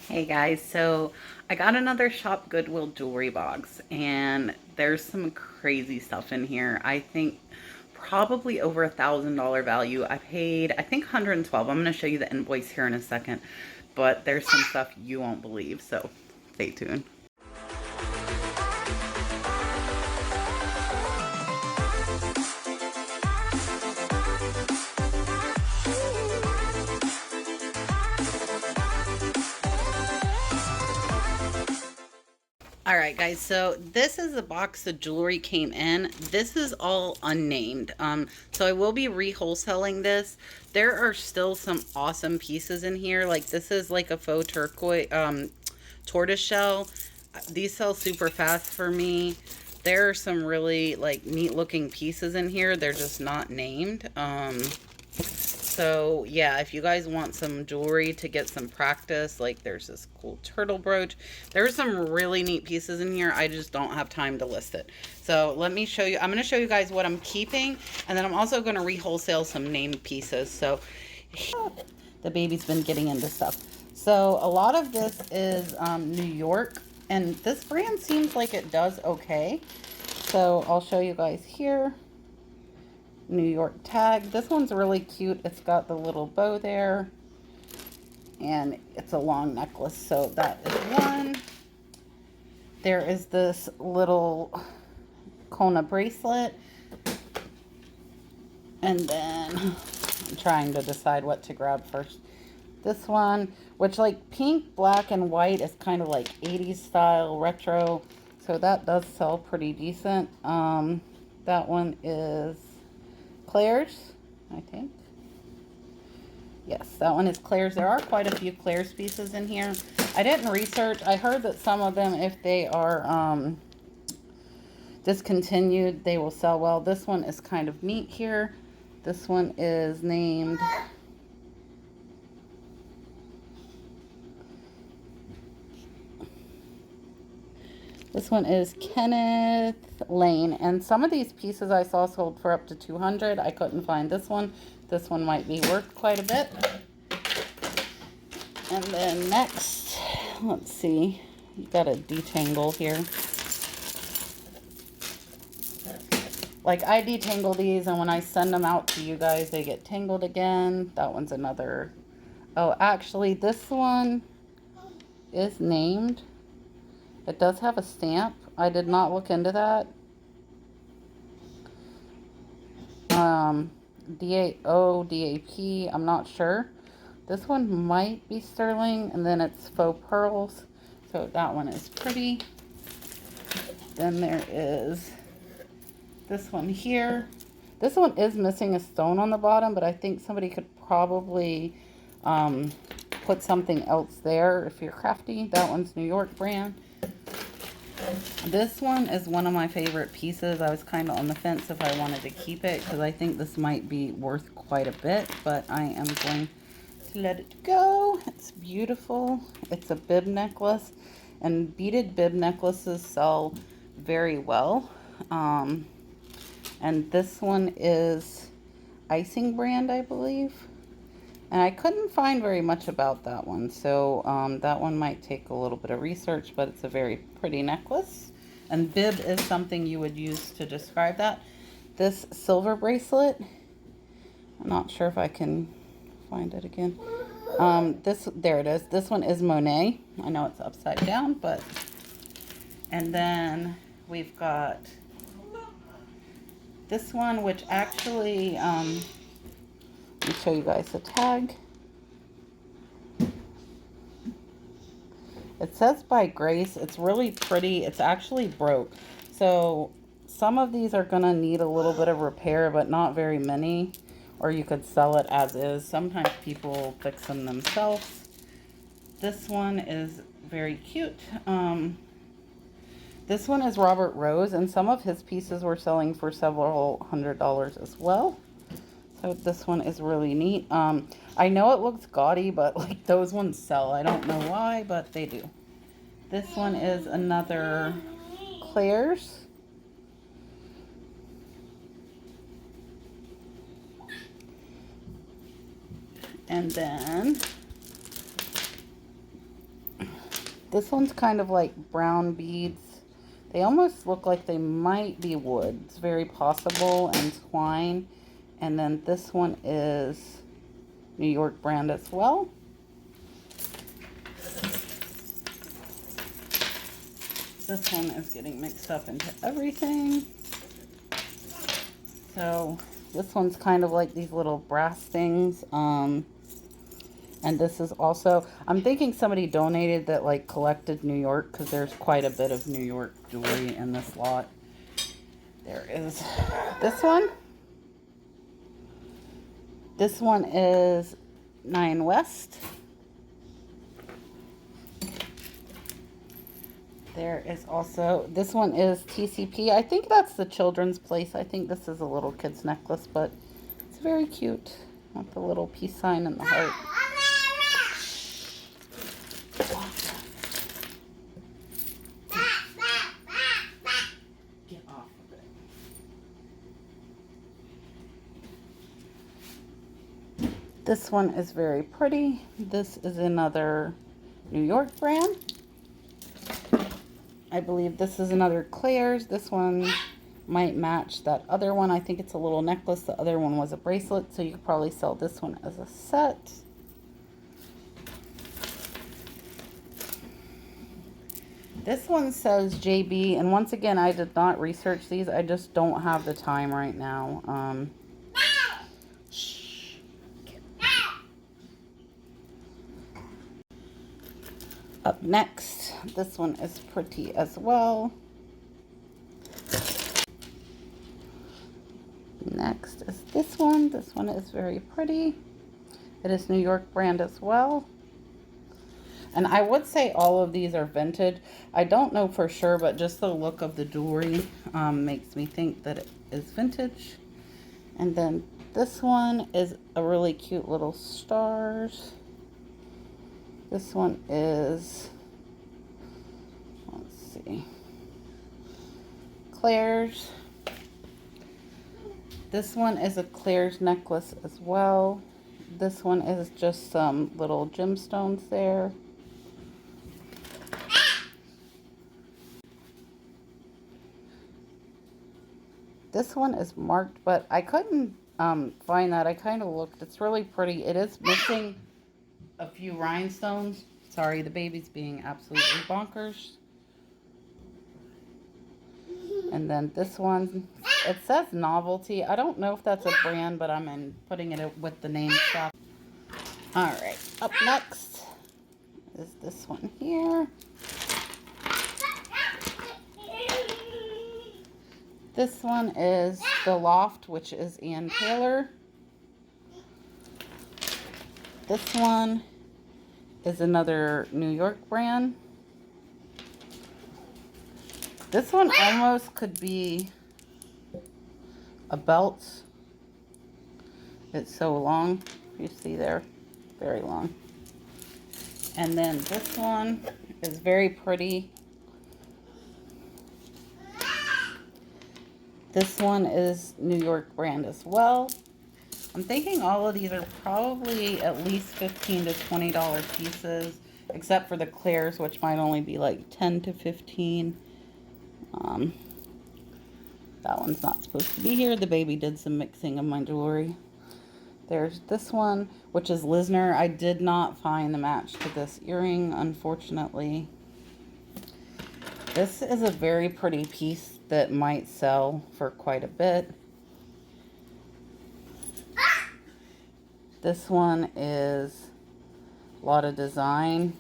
Hey guys, so I got another Shop Goodwill jewelry box and there's some crazy stuff in here. I think probably over $1,000 value. I paid, I think 112. I'm going to show you the invoice here in a second, but there's some stuff you won't believe, so stay tuned. All right, guys, so this is the box the jewelry came in. This is all unnamed. So I will be re-wholesaling this. There are still some awesome pieces in here. Like this is like a faux turquoise, tortoise shell. These sell super fast for me. There are some really like neat looking pieces in here. They're just not named. So yeah, if you guys want some jewelry to get some practice, like there's this cool turtle brooch. There's some really neat pieces in here. I just don't have time to list it. So let me show you. I'm going to show you guys what I'm keeping. And then I'm also going to re-wholesale some named pieces. So the baby's been getting into stuff. So a lot of this is New York. And this brand seems like it does okay. So I'll show you guys here. New York tag. This one's really cute. It's got the little bow there and it's a long necklace, so that is one. There is this little Kona bracelet, and then I'm trying to decide what to grab first. This one, which like pink, black, and white is kind of like 80s style retro, so that does sell pretty decent. That one is Claire's, I think. Yes, that one is Claire's. There are quite a few Claire's pieces in here. I didn't research. I heard that some of them, if they are discontinued, they will sell well. This one is kind of neat here. This one is named Kenneth Lane, and some of these pieces I saw sold for up to 200. I couldn't find this one. This one might be worth quite a bit. And then next, let's see, you got a detangle here. Like I detangle these, and when I send them out to you guys, they get tangled again. That one's another. Oh, actually, this one is named. It does have a stamp. I did not look into that. DAO, DAP, I'm not sure. This one might be sterling, and then it's faux pearls. So that one is pretty. Then there is this one here. This one is missing a stone on the bottom, but I think somebody could probably put something else there if you're crafty. That one's New York brand. This one is one of my favorite pieces. I was kind of on the fence if I wanted to keep it because I think this might be worth quite a bit, but I am going to let it go. It's beautiful. It's a bib necklace, and beaded bib necklaces sell very well. And this one is Icing brand, I believe. And I couldn't find very much about that one, so that one might take a little bit of research, but it's a very pretty necklace. And bib is something you would use to describe that. This silver bracelet, I'm not sure if I can find it again. There it is. This one is Monet. I know it's upside down, but... And then we've got this one, which actually... let me show you guys the tag. It says by Grace. It's really pretty. It's actually broke. So some of these are going to need a little bit of repair, but not very many. Or you could sell it as is. Sometimes people fix them themselves. This one is very cute. This one is Robert Rose, and some of his pieces were selling for several $100s as well. So this one is really neat. I know it looks gaudy, but like those ones sell. I don't know why, but they do. This one is another Claire's. And then This one's kind of like brown beads. They almost look like they might be wood. It's very possible, and twine. And then this one is New York brand as well. This one is getting mixed up into everything. So this one's kind of like these little brass things. And this is also, I'm thinking somebody donated that like collected New York, because there's quite a bit of New York jewelry in this lot. There is this one. This one is 9 West. There is also, this one is TCP. I think that's the Children's Place. I think this is a little kid's necklace, but it's very cute with the little peace sign and the heart. Get off of it. This one is very pretty. This is another New York brand. I believe this is another Claire's. This one might match that other one. I think it's a little necklace. The other one was a bracelet, so you could probably sell this one as a set. This one says JB, and once again, I did not research these. I just don't have the time right now. Up next, this one is pretty as well. Next is this one. This one is very pretty. It is New York brand as well. And I would say all of these are vintage. I don't know for sure, but just the look of the jewelry makes me think that it is vintage. And then this one is a really cute little stars. This one is, let's see, Claire's. This one is a Claire's necklace as well. This one is just some little gemstones there. This one is marked, but I couldn't find that. I kind of looked. It's really pretty. It is missing a few rhinestones. Sorry, the baby's being absolutely bonkers. And then this one, it says Novelty. I don't know if that's a brand, but I'm putting it with the name stuff. All right, up next is this one here. This one is The Loft, which is Ann Taylor. This one is another New York brand. This one almost could be a belt. It's so long. You see there, very long. And then this one is very pretty. This one is New York brand as well. I'm thinking all of these are probably at least $15 to $20 pieces, except for the Claire's, which might only be like 10 to 15. That one's not supposed to be here. The baby did some mixing of my jewelry. There's this one, which is Lisner. I did not find the match to this earring, unfortunately. This is a very pretty piece that might sell for quite a bit. This one is a lot of design.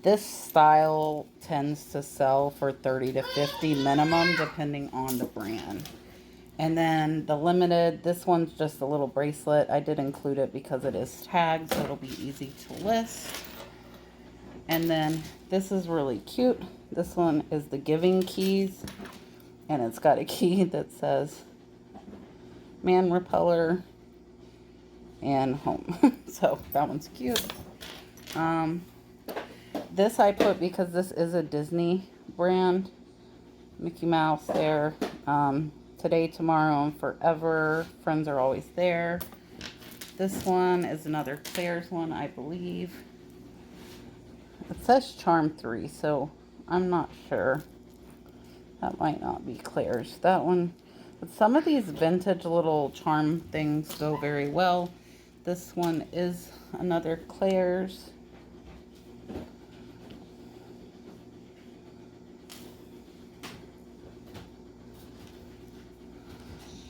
This style tends to sell for 30 to 50 minimum, depending on the brand. And then the limited, this one's just a little bracelet. I did include it because it is tagged, so it'll be easy to list. And then this is really cute. This one is the Giving Keys, and it's got a key that says Man Repeller and Home. So that one's cute. This I put because this is a Disney brand. Mickey Mouse there. Today, Tomorrow, and Forever. Friends Are Always There. This one is another Claire's one, I believe. Let's says charm 3, so I'm not sure. That might not be Claire's. That one, but some of these vintage little charm things go very well. This one is another Claire's.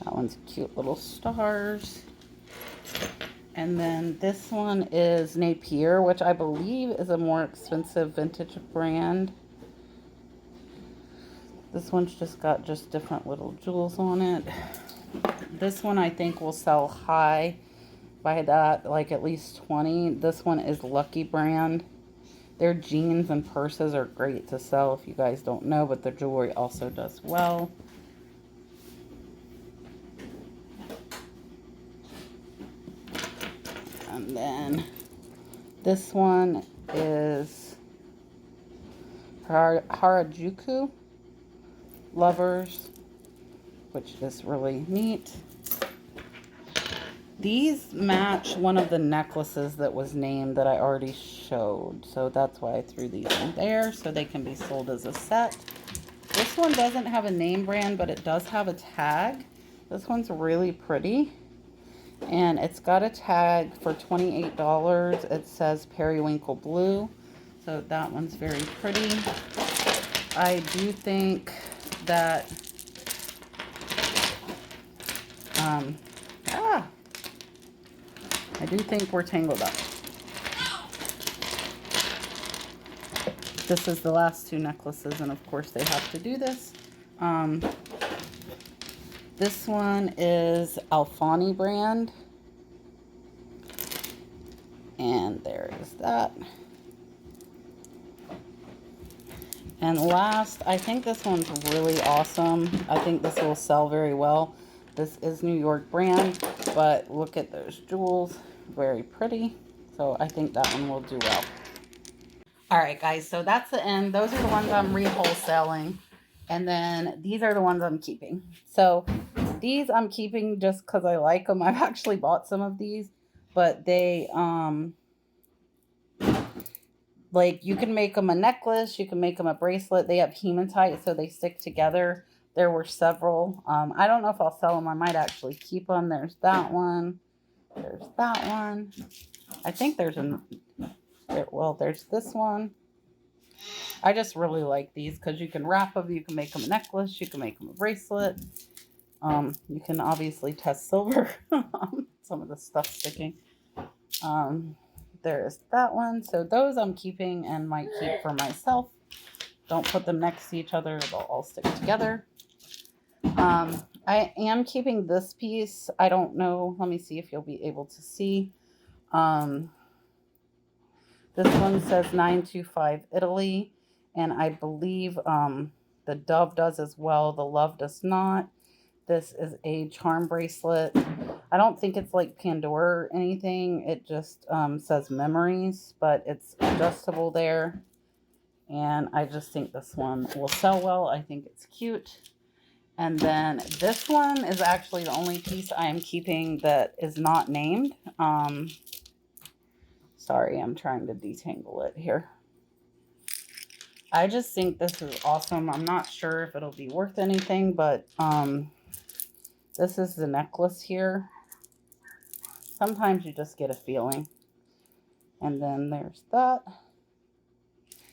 That one's cute little stars. And then this one is Napier, which I believe is a more expensive vintage brand. This one's just got just different little jewels on it. This one I think will sell high by that, like at least 20. This one is Lucky brand. Their jeans and purses are great to sell if you guys don't know, but their jewelry also does well. And then this one is Harajuku Lovers, which is really neat. These match one of the necklaces that was named that I already showed. So that's why I threw these in there so they can be sold as a set. This one doesn't have a name brand, but it does have a tag. This one's really pretty. And it's got a tag for $28. It says Periwinkle Blue. So that one's very pretty. I do think that I do think we're tangled up. This is the last two necklaces, and of course they have to do this. This one is Alfani brand. And there is that. And last, I think this one's really awesome. I think this will sell very well. This is New York brand, but look at those jewels. Very pretty. So I think that one will do well. All right, guys, so that's the end. Those are the ones I'm re-wholesaling. And then these are the ones I'm keeping. So these I'm keeping just because I like them. I've actually bought some of these, but they, like, you can make them a necklace, you can make them a bracelet. They have hematite, so they stick together. There were several. I don't know if I'll sell them. I might actually keep them. There's that one. There's that one. I think there's there's this one. I just really like these because you can wrap them. You can make them a necklace. You can make them a bracelet. You can obviously test silver. Some of the stuff sticking. There's that one. So those I'm keeping and might keep for myself. Don't put them next to each other. They'll all stick together. I am keeping this piece. I don't know. Let me see if you'll be able to see. This one says 925 Italy. And I believe the dove does as well. The love does not. This is a charm bracelet. I don't think it's like Pandora or anything. It just says memories, but it's adjustable there. And I just think this one will sell well. I think it's cute. And then this one is actually the only piece I am keeping that is not named. Sorry, I'm trying to detangle it here. I just think this is awesome. I'm not sure if it'll be worth anything, but this is the necklace here. Sometimes you just get a feeling. And then there's that.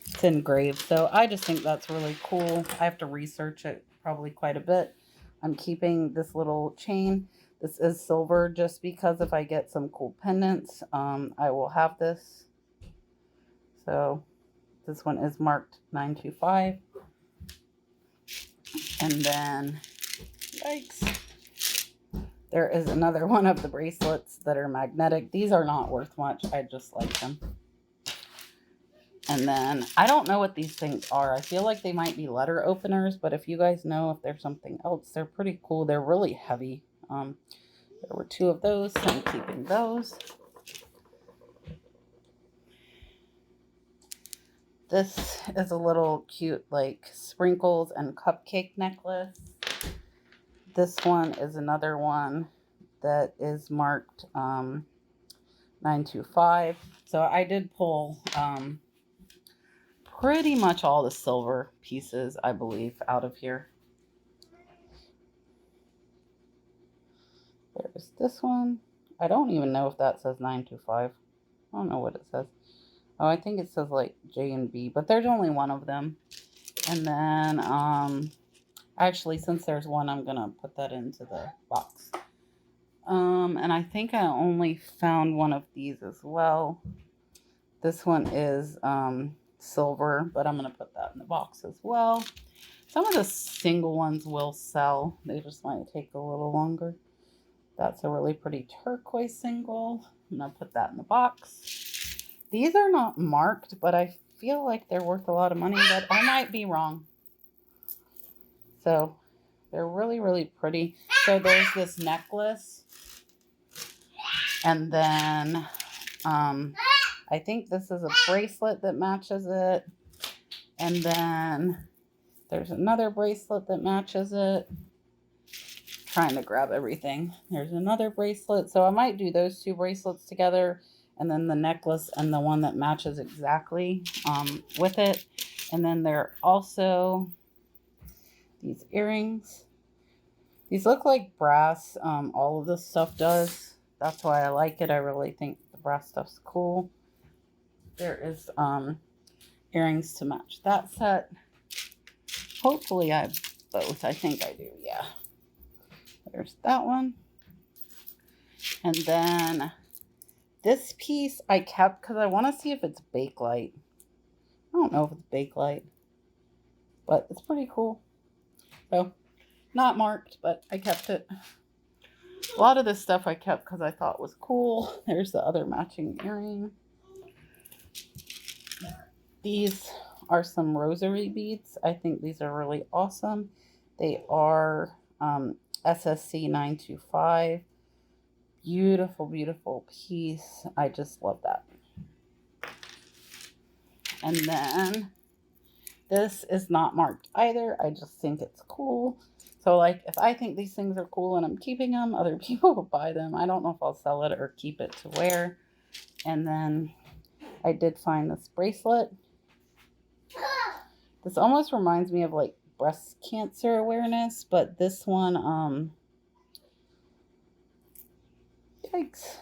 It's engraved. So I just think that's really cool. I have to research it probably quite a bit. I'm keeping this little chain. This is silver just because if I get some cool pendants, I will have this. So this one is marked 925. And then, yikes. There is another one of the bracelets that are magnetic. These are not worth much. I just like them. And then, I don't know what these things are. I feel like they might be letter openers, but if you guys know if there's something else, they're pretty cool. They're really heavy. There were two of those, so I'm keeping those. This is a little cute, like, sprinkles and cupcake necklace. This one is another one that is marked 925. So I did pull pretty much all the silver pieces, I believe, out of here. There's this one. I don't even know if that says 925. I don't know what it says. Oh, I think it says like J and B, but there's only one of them. And then, actually, since there's one, I'm gonna put that into the box. And I think I only found one of these as well. This one is silver, but I'm gonna put that in the box as well. Some of the single ones will sell. They just might take a little longer. That's a really pretty turquoise single. I'm gonna put that in the box. These are not marked, but I feel like they're worth a lot of money, but I might be wrong. So they're really, really pretty. So there's this necklace. And then I think this is a bracelet that matches it. And then there's another bracelet that matches it. Trying to grab everything. There's another bracelet. So I might do those two bracelets together. And then the necklace and the one that matches exactly with it. And then there are also these earrings. These look like brass. All of this stuff does. That's why I like it. I really think the brass stuff's cool. There is earrings to match that set. Hopefully I have both. I think I do, yeah. There's that one. And then this piece I kept because I want to see if it's Bakelite. I don't know if it's Bakelite, but it's pretty cool. So, not marked, but I kept it. A lot of this stuff I kept because I thought was cool. There's the other matching earring. These are some rosary beads. I think these are really awesome. They are SSC 925. Beautiful, beautiful piece. I just love that. And then this is not marked either. I just think it's cool. So like if I think these things are cool and I'm keeping them, other people will buy them. I don't know if I'll sell it or keep it to wear. And then I did find this bracelet. This almost reminds me of like breast cancer awareness, but this one, yikes.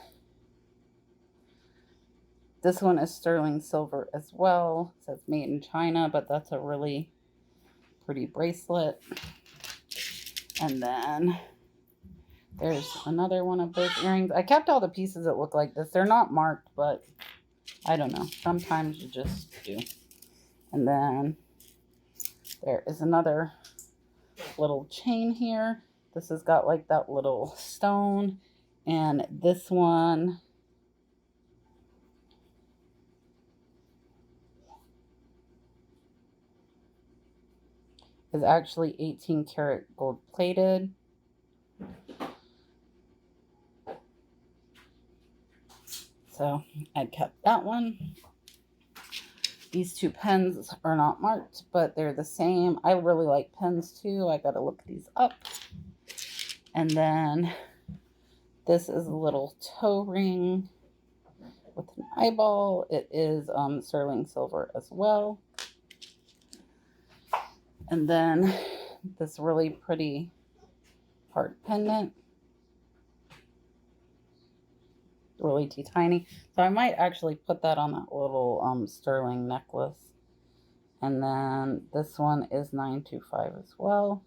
This one is sterling silver as well. It says made in China, but that's a really pretty bracelet. And then there's another one of those earrings. I kept all the pieces that look like this. They're not marked, but I don't know. Sometimes you just do. And then there is another little chain here. This has got like that little stone. And this one is actually 18 karat gold plated. So I kept that one. These two pens are not marked, but they're the same. I really like pens too. I gotta look these up. And then this is a little toe ring with an eyeball. It is sterling silver as well. And then this really pretty heart pendant. Really tiny. So I might actually put that on that little sterling necklace. And then this one is 925 as well.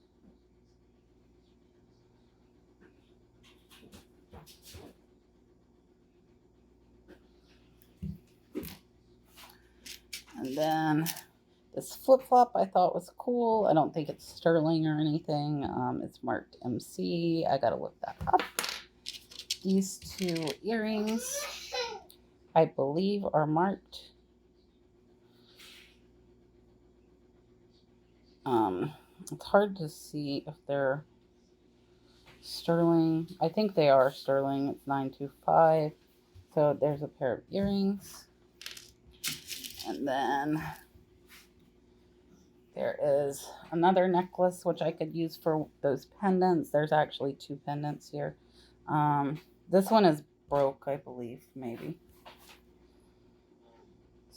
And then this flip-flop I thought was cool. I don't think it's sterling or anything. It's marked MC. I gotta look that up. These two earrings, I believe, are marked. It's hard to see if they're sterling. I think they are sterling. It's 925. So there's a pair of earrings. And then there is another necklace, which I could use for those pendants. There's actually two pendants here. This one is broke, I believe, maybe.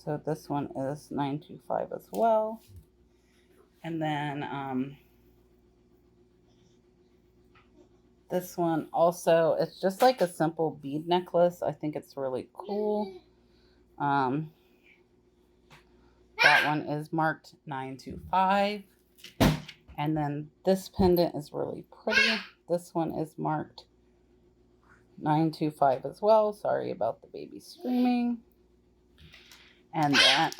So this one is $9.25 as well. And then this one also, it's just like a simple bead necklace. I think it's really cool. That one is marked $9.25. And then this pendant is really pretty. This one is marked $9.25 as well. Sorry about the baby screaming. And then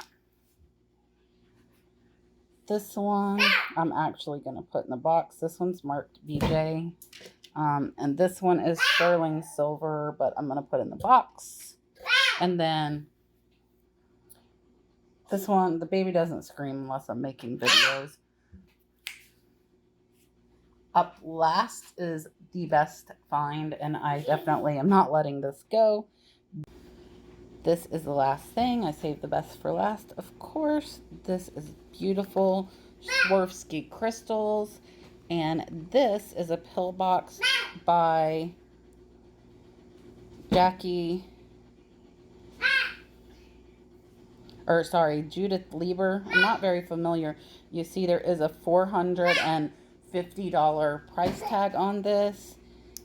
this one I'm actually going to put in the box. This one's marked BJ. And this one is sterling silver, but I'm going to put in the box. And then this one, the baby doesn't scream unless I'm making videos. Up last is the best find, and I definitely am not letting this go. This is the last thing. I saved the best for last, of course. This is beautiful Swarovski crystals, and this is a pill box by Judith Lieber. I'm not very familiar. You see there is a $450 price tag on this,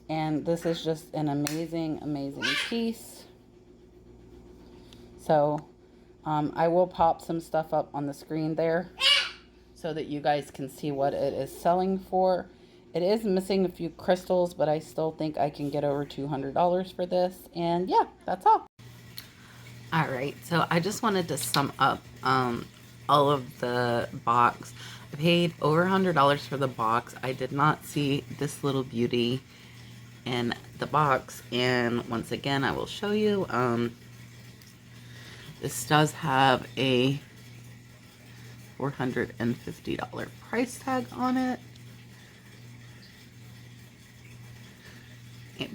and this is just an amazing, amazing piece. So I will pop some stuff up on the screen there so that you guys can see what it is selling for. It is missing a few crystals, but I still think I can get over $200 for this. And yeah, that's all. All right, so I just wanted to sum up all of the box. I paid over $100 for the box. I did not see this little beauty in the box, and once again I will show you. This does have a $450 price tag on it,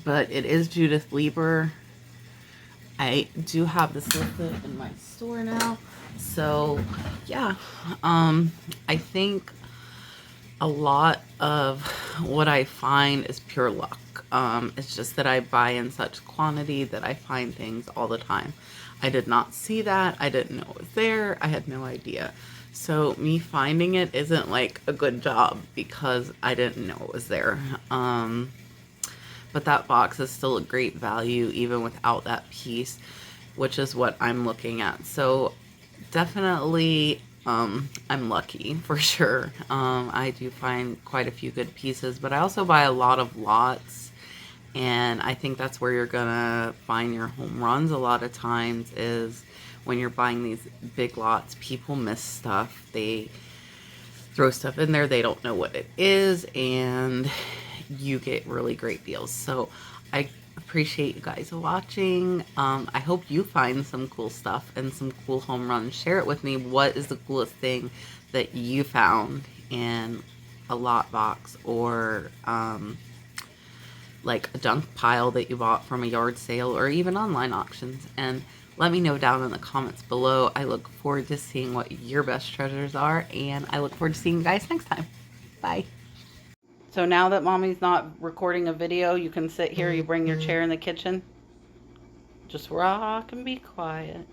but it is Judith Lieber. I do have this listed in my store now, so yeah. I think a lot of what I find is pure luck. It's just that I buy in such quantity that I find things all the time. I did not see that. I didn't know it was there. I had no idea. So me finding it isn't like a good job because I didn't know it was there. But that box is still a great value even without that piece, which is what I'm looking at. So definitely I'm lucky for sure. I do find quite a few good pieces, but I also buy a lot of lots. And I think that's where you're gonna find your home runs a lot of times, is when you're buying these big lots. People miss stuff. They throw stuff in there they don't know what it is, and you get really great deals. So I appreciate you guys watching. I hope you find some cool stuff and some cool home runs. Share it with me. What is the coolest thing that you found in a lot box, or like a junk pile that you bought from a yard sale or even online auctions? And let me know down in the comments below. I look forward to seeing what your best treasures are, and I look forward to seeing you guys next time. Bye. So now that Mommy's not recording a video, you can sit here, you bring your chair in the kitchen. Just rock and be quiet.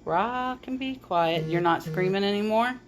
Rock and be quiet. You're not screaming anymore?